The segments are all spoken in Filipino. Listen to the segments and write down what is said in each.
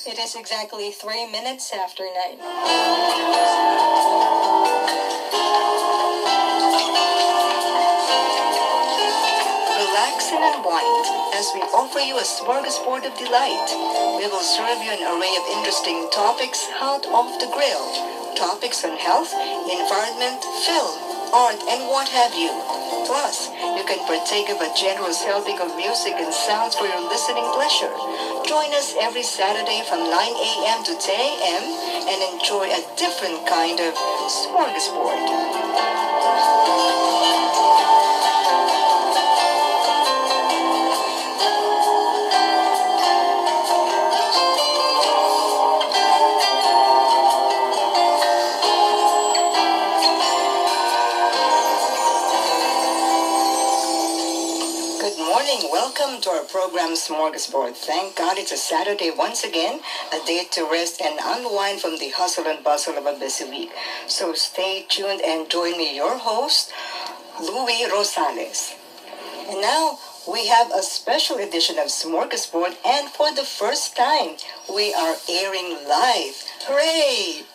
It is exactly 3 minutes after 9. Relax and unwind as we offer you a smorgasbord of delight. We will serve you an array of interesting topics hot off the grill. Topics on health, environment, film, art, and what have you. Plus, you can partake of a generous helping of music and sounds for your listening pleasure. Join us every Saturday from 9 a.m. to 10 a.m. and enjoy a different kind of smorgasbord. Welcome to our program Smorgasbord. Thank God it's a Saturday once again, a day to rest and unwind from the hustle and bustle of a busy week. So stay tuned and join me, your host, Louis Rosales. And now we have a special edition of Smorgasbord, and for the first time, we are airing live. Hooray!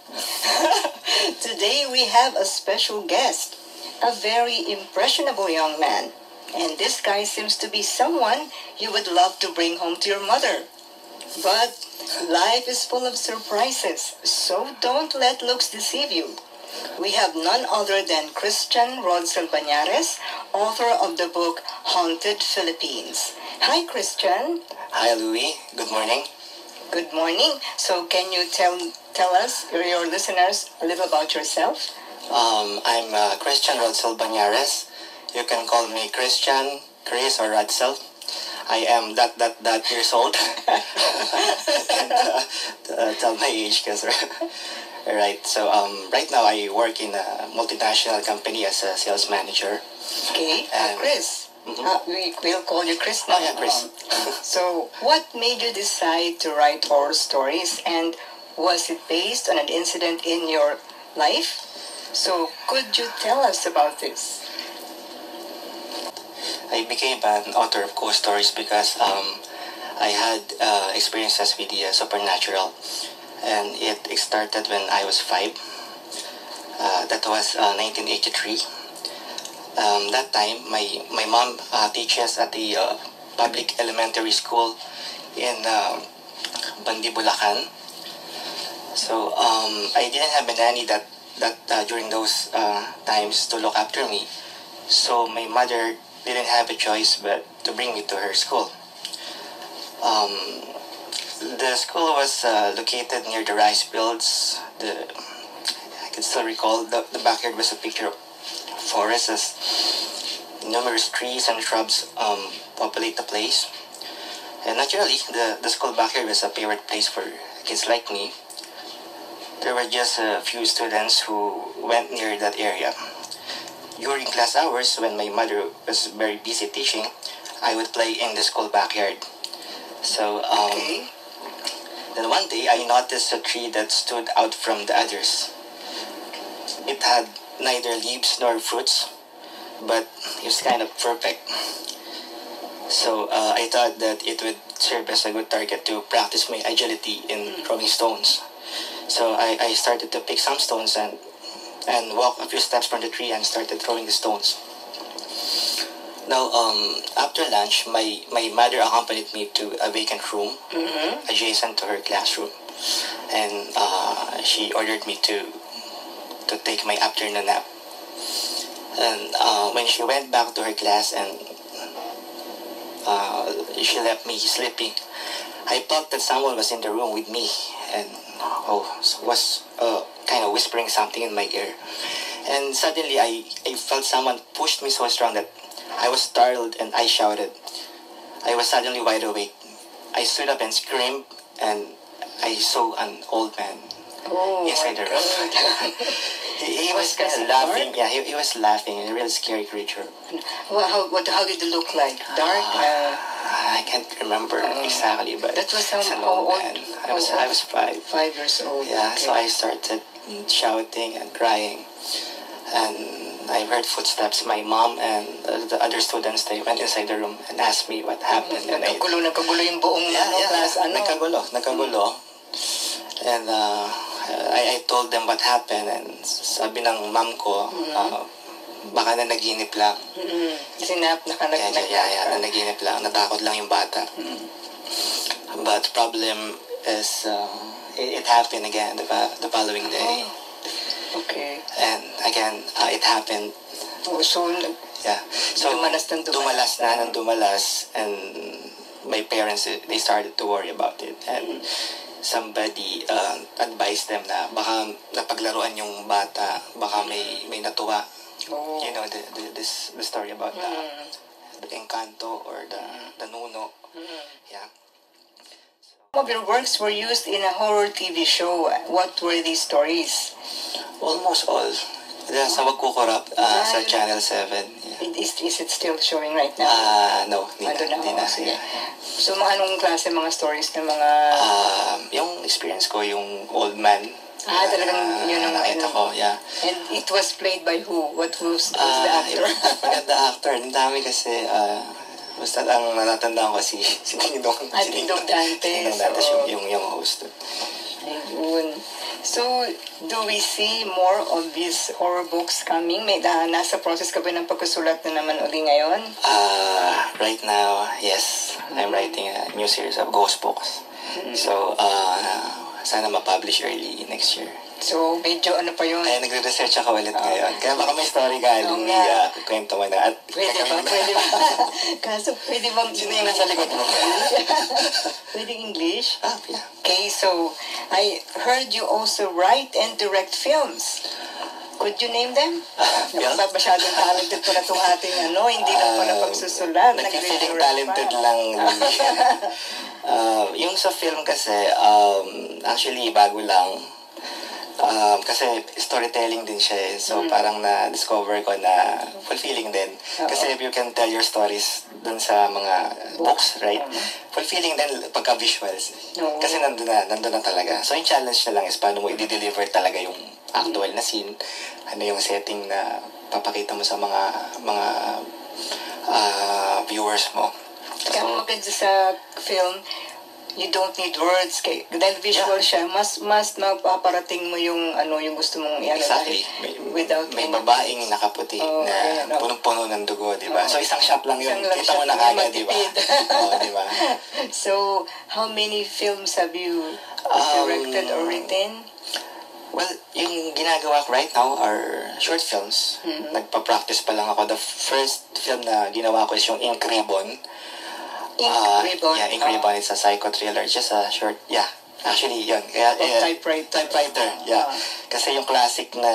Today we have a special guest, a very impressionable young man. And this guy seems to be someone you would love to bring home to your mother. But life is full of surprises, so don't let looks deceive you. We have none other than Christian Rodsel Bañares, author of the book Haunted Philippines. Hi, Christian. Hi, Louis. Good morning. Good morning. So can you tell us, your listeners, a little about yourself? I'm Christian Rodsel Bañares. You can call me Christian, Chris, or Rodsel. I am that years old. Tell my age, because right. So right now I work in a multinational company as a sales manager. Okay, Chris. We'll call you Chris now. Oh, yeah, Chris. So what made you decide to write horror stories, and was it based on an incident in your life? So could you tell us about this? I became an author of ghost stories because I had experiences with the supernatural, and it started when I was 5. That was 1983. That time, my mom teaches at the public elementary school in Bandi, Bulacan. So I didn't have a nanny that during those times to look after me. So my mother didn't have a choice but to bring me to her school. The school was located near the rice fields. I can still recall the backyard was a picture of forest, as numerous trees and shrubs populate the place. And naturally, the school backyard was a favorite place for kids like me. There were just a few students who went near that area. During class hours, when my mother was very busy teaching, I would play in the school backyard. So, then one day, I noticed a tree that stood out from the others. It had neither leaves nor fruits, but it was kind of perfect. So, I thought that it would serve as a good target to practice my agility in throwing stones. So, I started to pick some stones and walk a few steps from the tree and started throwing the stones. Now, after lunch, my mother accompanied me to a vacant room adjacent to her classroom, and she ordered me to take my afternoon nap. And when she went back to her class and she left me sleeping, I thought that someone was in the room with me and was kind of whispering something in my ear. And suddenly I felt someone pushed me so strong that I was startled and I shouted. I was suddenly wide awake. I stood up and screamed, and I saw an old man inside the room. he was kind of laughing. Yeah, he was laughing. A real scary creature. Well, how did it look like? Dark? I can't remember exactly, but that was an old man. I was 5. 5 years old. Yeah, okay. So I started shouting and crying, and I heard footsteps. My mom and the other students, they went inside the room and asked me what happened. Nagkagulo yung buong class. Nagkagulo. And I told them what happened, and sabi ng mom ko, baka na naginip lang. Sinap na naginip lang. Natakot lang yung bata. But the problem is, it happened again the following day. Okay. And again, it happened. So dumalas, and my parents, they started to worry about it. And somebody advised them na baka napaglaruan yung bata, baka may natuwa. You know, the story about the Encanto or the Nuno. Yeah. Some of your works were used in a horror TV show. What were these stories? Almost all. Sa Wag Kukurap, sa Channel 7. Yeah. Is it still showing right now? No, hindi na. Sige. So, anong klase mga stories ng mga... yung experience ko, yung old man. Talagang yun ang nakita ko, yeah. And it was played by who? Who's the actor? The actor. Ang dami kasi... basta ang natatandaan ko si Dingdong. Dingdong Dantes. Yung host. Ayun. So, do we see more of these horror books coming? Nasa process ka ba ng pagsusulat na naman uli ngayon? Right now, yes. I'm writing a new series of ghost books. So, sana ma-publish early next year. So, medyo ano pa yun? Nagre-research ako ulit ngayon. Kaya baka may story galing kwento mo na. Pwede ba? Kaso, pwede bang... Sino yung nasa likod mo? Pwede English? Yeah. Okay, so, I heard you also write and direct films. Could you name them? Masyadong talented pala itong ating hindi lang pala pagsusulat. Nag-feeling talented lang. Yung sa film kasi, actually, bago lang. Kasi storytelling din siya eh. So parang na-discover ko na fulfilling din. Kasi if you can tell your stories dun sa mga books, right? Fulfilling din pagka-visuals. Kasi nandun na talaga. So yung challenge na lang is paano mo i-deliver talaga yung actual na scene. Ano yung setting na papakita mo sa mga viewers mo. Kaya maganda sa film, you don't need words dahil visual siya, mas mapaparating mo yung gusto mong exactly. May babaeng nakaputi na punong-puno ng dugo, di ba? So isang shot lang yun, kita mo na kagad, di ba? Di ba? So how many films have you directed or written? Well, yung ginagawa ko right now are short films. Nagpa-practice pa lang ako. The first film na ginawa ko is yung Ink Ribbon. Ink Ribbon. It's a psycho-thriller. Just a short, actually, yun. Typewriter, Kasi yung classic na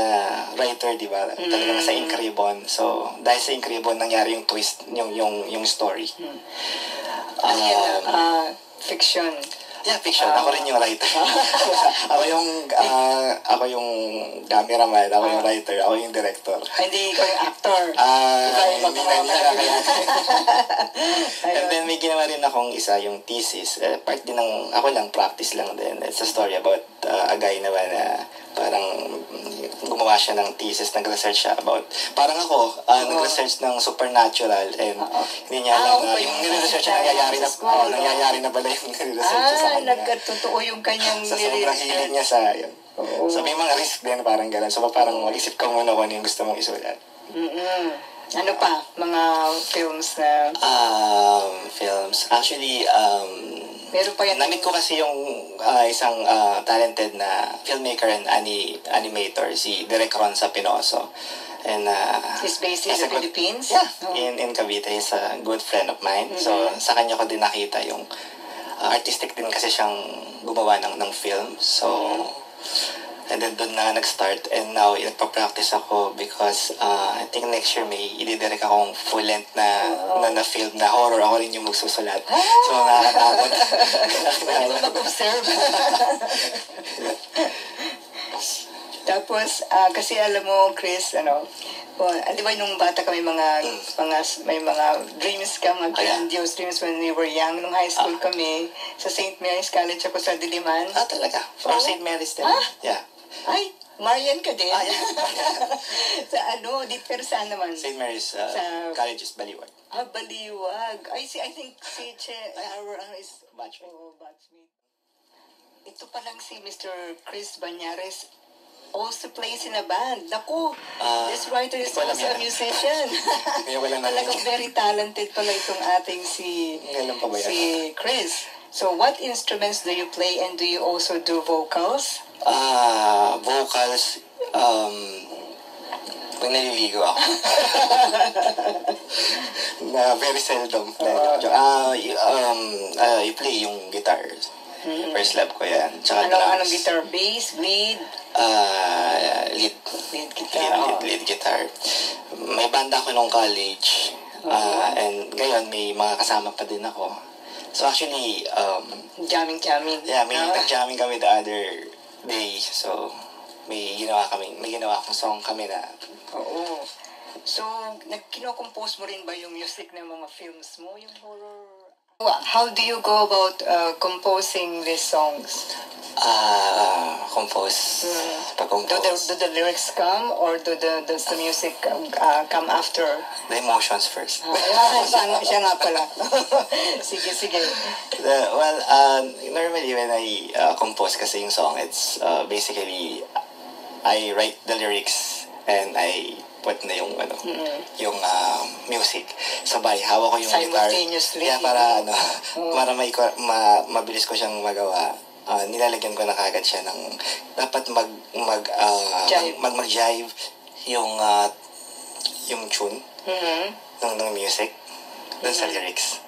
writer, di ba? Talagang sa Ink Ribbon. So, dahil sa Ink Ribbon, nangyari yung twist, yung story. Fiction. Yeah, fiction. Ako rin yung writer. Ako yung cameraman, ako yung writer, ako yung director. Hindi ko yung actor. Hindi na kaya. And then may ginawa rin akong isa, yung thesis. Part din ng, ako lang, practice lang din. It's a story about a guy naman na parang gumawa siya ng thesis, nag-research siya about, parang ako, nag-research ng supernatural and hindi niya alam na yung nire-research niya nangyayari na pala yung nire-research niya sa kanya. Nagkatotoo yung kanyang sa sobrang hilig niya sa yun. So may mga risk din, parang gano'n. So parang mag-isip ka muna kung ano yung gusto mong isulat. Ano pa? Mga films na... Films. Actually, meron pa yan. Namit ko kasi yung isang talented na filmmaker and animator, si Direk Ron sa Pinoso. And he's based in the Philippines? Yeah, in Cavite. He's a good friend of mine. So sa kanya ko din nakita yung artistic din kasi siyang gumawa ng film. So, and then doon na nag-start. And now, nagpa-practice ako because I think next year may i-direct akong full-length na film na horror. Ako rin yung magsusulat. So, nakakatakot. Pwede mo mag-observe. Tapos, kasi alam mo, Chris, di ba nung bata ka may mga dreams ka, mga grandiose dreams when we were young. Nung high school kami, sa St. Mary's College ako sa Diliman. Talaga? From St. Mary's din? Yeah. Ay, Marian ka din? Yeah. Sa pero saan naman? St. Mary's College is Baliwag. Baliwag. I think si Che, our is batchmate. Batchmate. ito pa lang si Mr. Chris Banyares also plays in a band. Naku, this writer is also a musician. Talagang very talented pala itong ating si Chris. So what instruments do you play and do you also do vocals? Vocals, pag naliligo ako. Very seldom. You play yung guitar. First lab ko yan. Tsaka anong guitar? Bass? Lead? Lead. Lead guitar. Lead guitar. May banda ako nung college. And ngayon, may mga kasama pa din ako. So actually, jamming. Yeah, may nag-jamming kami the other day. So, may ginawa akong song kami na. Oo. So, kino-compose mo rin ba yung music ng mga films mo, yung horror? How do you go about composing these songs? Compose. Do the lyrics come or does the music come after? The emotions first. Siya nga pala. Sige. Normally when I compose kasi yung song, it's basically I write the lyrics and I put na yung yung music. Sabay, hawak ko yung guitar. Simultaneously. Yeah, para mabilis ko siyang magawa. Nilalagyan ko na kagad siya ng dapat mag-jive yung tune ng music dun sa lyrics.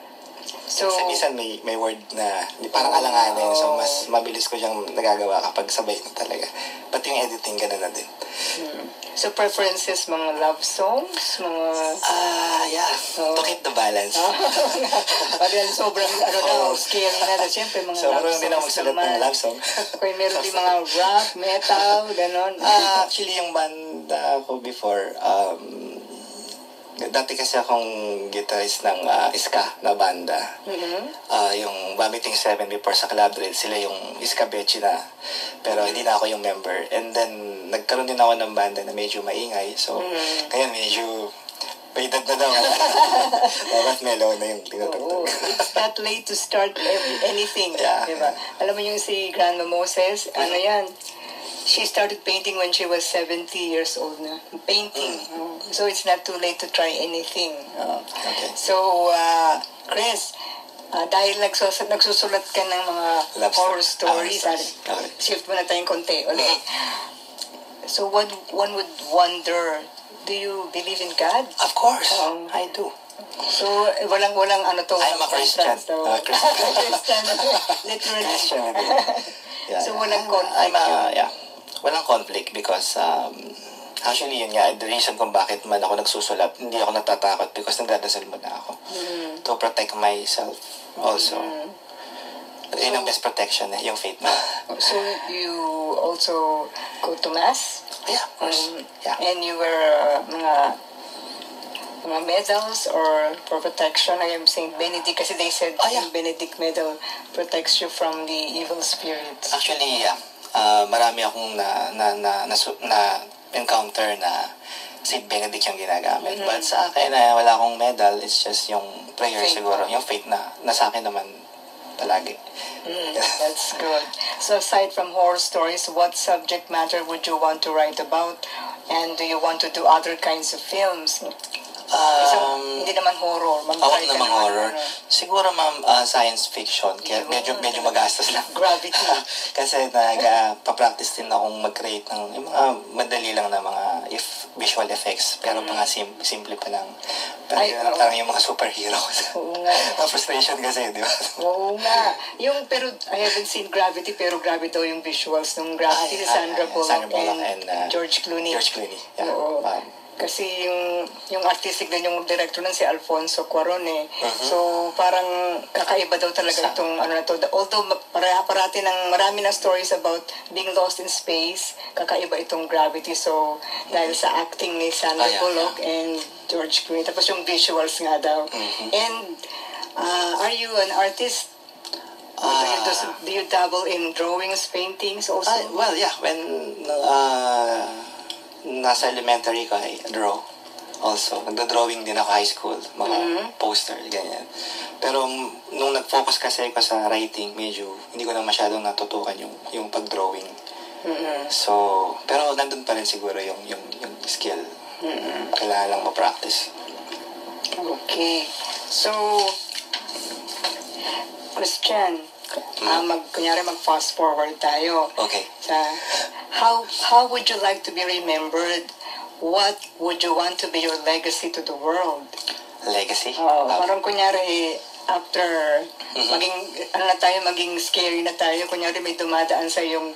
So minsan may word na parang alanganin, so mas mabilis ko siyang nagagawa kapag sabay na talaga. Pati yung editing gano'n na din. So preferences, mga love songs, mga... Yeah. To keep the balance. Dahil sobrang, scale na. Siyempre, mga so, love songs din ako magsulat ng love song. Kung meron din mga rock, metal, gano'n. Actually, yung banda ko before, dati kasi akong guitarist ng ska na banda. Yung Vomiting 7 before sa Club Red, sila yung ska bechi na. Pero hindi na ako yung member. And then, nagkaroon din ako ng banda na medyo maingay. So, kaya medyo may edad na daw. Dapat mellow na yung tinatagtag. It's not late to start anything. Yeah. Diba? Alam mo yung si Grandma Moses, ano yan? She started painting when she was 70 years old na. Painting. So it's not too late to try anything. Okay. So, Chris, dahil nagsusulat ka ng mga horror stories, shift mo na tayong konti ulit. So one would wonder, do you believe in God? Of course, I do. So, walang ano to? I'm a Christian. Christian. Literally. Christian. Yeah, so, walang conflict. Walang conflict because actually yun nga, the reason kung bakit man ako nagsusulat, hindi ako natatakot because nagdadasal muna ako to protect myself also. Yun ang best protection yung faith mo. So you also go to Mass? Yeah, of course. And you wear mga medals or for protection? I am saying Benedict kasi they said Benedict medal protects you from the evil spirits. Actually, marami akong na-encounter na St. Benedict yung ginagamit. But sa akin, wala akong medal. It's just yung prayer siguro. Yung faith na nasa akin naman palagi. That's good. So aside from horror stories, what subject matter would you want to write about? And do you want to do other kinds of films? Hindi naman horror. Awag naman horror. Siguro, ma'am, science fiction. Kaya medyo magastos lang. Gravity. Kasi pa-practice din akong mag-create ng yung mga madali lang na mga visual effects. Pero mga simple pa lang. Parang yung mga superheroes. Oo nga. Frustration kasi, di ba? Oo nga. Pero I haven't seen Gravity, pero grabe daw yung visuals ng Gravity. Sandra Bullock and George Clooney. Yeah. Oo. Kasi yung artistic din yung director nun si Alfonso Cuarón eh. So parang kakaiba daw talaga itong ano na to. Although parati marami ng stories about being lost in space, kakaiba itong Gravity. So dahil sa acting ni Sandra Bullock and George Clooney. Tapos yung visuals nga daw. And are you an artist? Do you dabble in drawings, paintings also? Well, yeah. When nasa elementary ko, I draw. also. Nagdo-drawing din ako high school, mga poster, ganyan. Pero nung nag-focus kasi ako sa writing, medyo hindi ko na masyadong natutukan yung pag-drawing. So, pero nandun pa rin siguro yung skill. Kailangan lang ma-practice. Okay. So, Christian, kunyari mag-fast forward tayo. Okay. How would you like to be remembered? What would you want to be your legacy to the world? Legacy? Parang kunyari, after maging scary na tayo, kunyari may dumadaan sa yung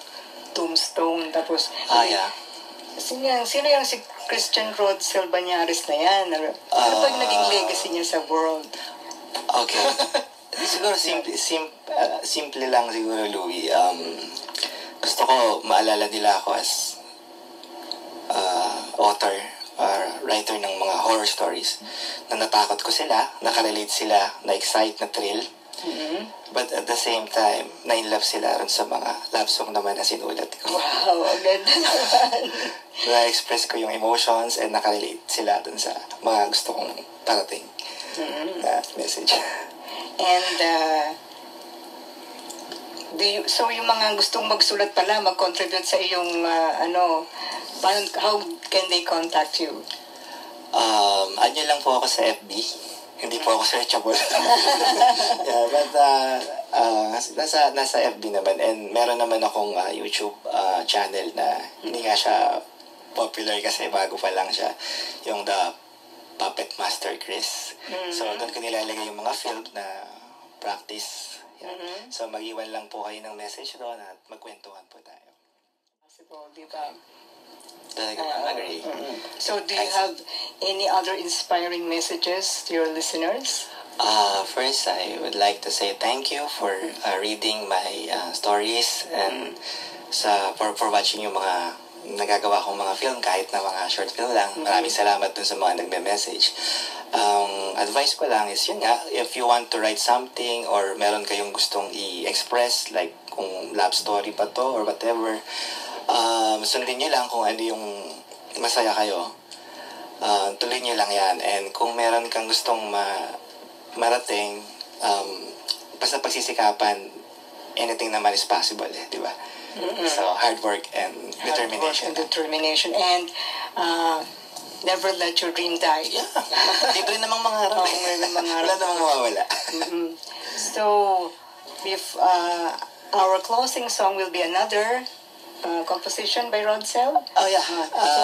tombstone, tapos, yeah. sino yung si Christian Rodsel Banyares na yan? Ano ba yung naging legacy niya sa world? Okay. Siguro simple lang siguro, Louie. Gusto ko maalala nila ako as author or writer ng mga horror stories na natakot ko sila, nakarelate sila, na-excite, na-thrill. But at the same time, na-in-love sila rin sa mga love song naman na sinulat ko. Wow, ang ganda naman. Na-express ko yung emotions and nakarelate sila dun sa mga gusto kong parating na message. And, so yung mga gustong magsulat pala, mag-contribute sa iyong, how can they contact you? Ano lang po ako sa FB. Hindi po ako searchable. Yeah, but nasa FB naman. And meron naman akong YouTube channel na hindi nga siya popular kasi bago pa lang siya. Yung The Puppet Master Chris. So, doon ko nilalagay yung mga film na practice. Yeah. So, mag-iwan lang po kayo ng message doon at magkwentuhan po tayo. Possible, di ba? Talaga, agree. So, do you have any other inspiring messages to your listeners? First, I would like to say thank you for reading my stories and for watching yung mga nagagawa kong mga film, kahit na mga short film lang. Maraming salamat dun sa mga nagme-message. Advice ko lang is yun nga, if you want to write something or meron kayong gustong i-express, like kung love story pa to or whatever, sundin nyo lang kung ano yung masaya kayo. Tuloy nyo lang yan. And kung meron kang gustong marating, basta pagsisikapan, anything naman is possible, di ba? So, hard work and determination. And never let your dream die. Yeah. Libre namang mangarap. Wala namang mawawala. So, if our closing song will be another composition by Rodsel. Oh, yeah. So,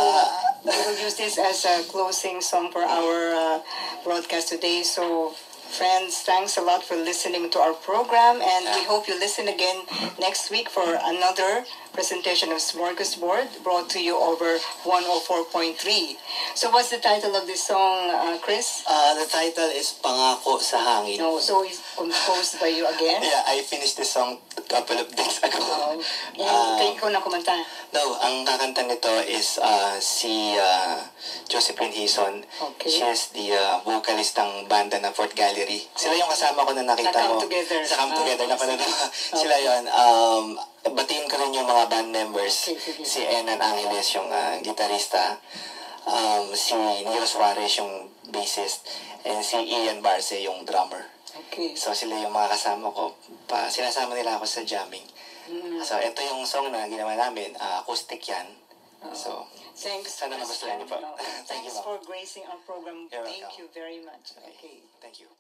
we will use this as a closing song for our broadcast today. So, friends, thanks a lot for listening to our program, and we hope you listen again next week for another presentation of Smorgasbord brought to you over 104.3. So what's the title of this song, Chris? The title is Pangako sa Hangin. No, so it's composed by you again? Yeah, I finished this song a couple of days ago. Kayo ko na kumanta? No, ang kakanta nito is si Josephine Hison. Okay. She is the vocalist ng banda ng Fort Gallery. Sila yung kasama ko na nakita mo. Sa Come Together. Napanood mo. Sila yun. Batiin ko rin yung mga band members. Si Enan Angeles, yung gitarista. Si Nero Suarez, yung bassist. And si Ian Barce, yung drummer. Okay. So sila yung mga kasama ko. Sinasama nila ako sa jamming. So ito yung song na ginawa namin. Acoustic yan. So, thanks. Sana magustuhan niyo po. Thanks for gracing our program. You're Thank welcome. you very much. Okay. Thank you.